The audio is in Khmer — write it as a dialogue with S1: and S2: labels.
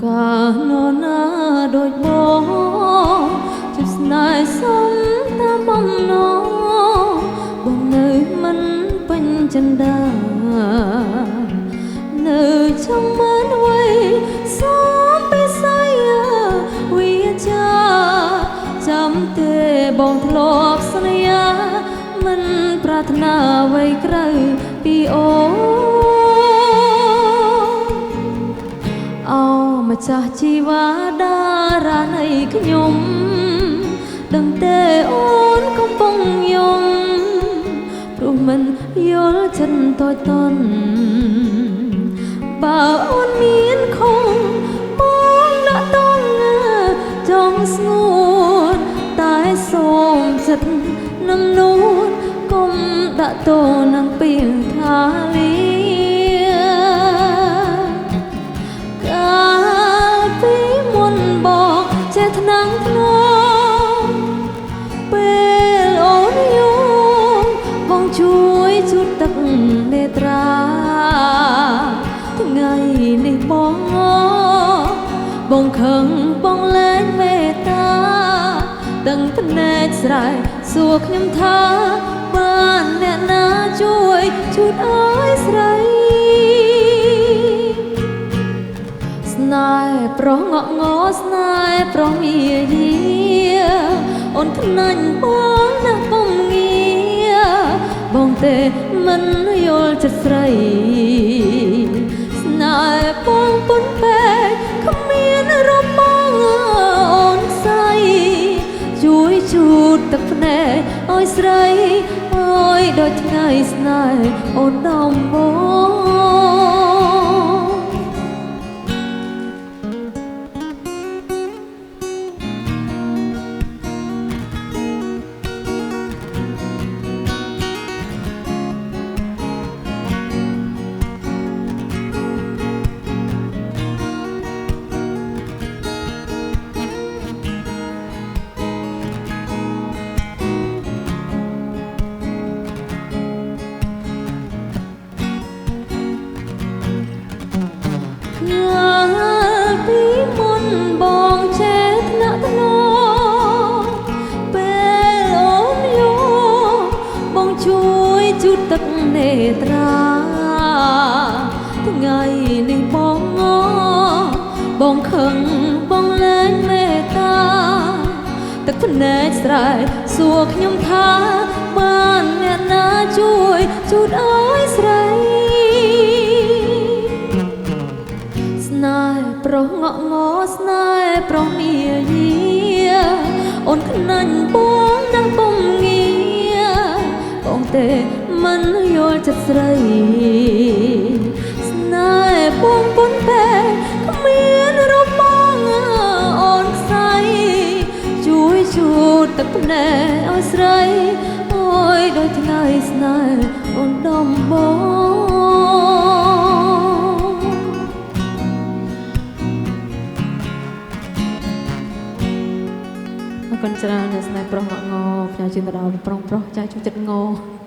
S1: កាណណាដូចបងជិតស្នេហ៍សុំតាមបំណងបងនៅមិនពេញចិន្តានៅចង់មិនអ្វីសុំពីស្អីវាចាចាំទេបងធ្លាប់សន្យាមិនប្រាថ្នាអ្វីក្រៅពីអូម្ចាស់ជីវ៉ាតារានៃខ្ញុំដឹងទេអូនកំពុងយំព្រោះមិនយល់ចិត្តតូចតន់បើអូនមានខំបងដាក់តងចង់ស្ងួនតែសូមចិត្តនឹមនួនកុំដាក់តោនឹងពីលថាលីថ្នាំងធ្នងពេលអូនយំបងជួយជូតទឹកនេត្រាថ្ងៃនេះបងខឹងបងលែងមេត្តាដឹងភ្នែកស្រែកសួរខ្ញុំថាបានអ្នកណាជួយជូតអើយស្រីស្នេហ៍ប្រុសងក់ងស្នេហ៍ប្រុសមាយាអូនថ្នាញ់បងណាស់ពុំងារបងទេមិនយល់ចិត្តស្រីស្នេហ៍បងពុនពេកគ្មានរបងអូនស្អីជួយជូតទឹកភ្នែកឲ្យស្រីអើយដូចថ្ងៃស្នេហ៍អូនដំបងពីមុនបងចេះថ្នាក់ថ្នមពេលអូនយំបងជួយជូតទឹកនេត្រាថ្ងៃនេះបងខឹងបងលែងមេត្តាទឹកភ្នែកស្រែកសួរខ្ញុំថាបានអ្នកណាជួយជូតអើយស្រីស្នេហ៍ប្រុសងក់ងស្នេហ៍ប្រុសមាយាអូនថ្នាញ់បងណាស់ពុំងារបងទេមិនយល់ចិត្តស្រីស្នេហ៍បងពុនពេកគ្មានរបងអូនខ្សែជួយជូតទឹកភ្នែកឲ្យស្រីអើយដូចថ្ងៃស្នេហ៍អូនដំបងអរគុណច្រើនអ្នកស្នេហ៍ប្រុសងក់ងផ្ញើជូនទៅដល់ប្រុសចាស់ជួយចិត្តង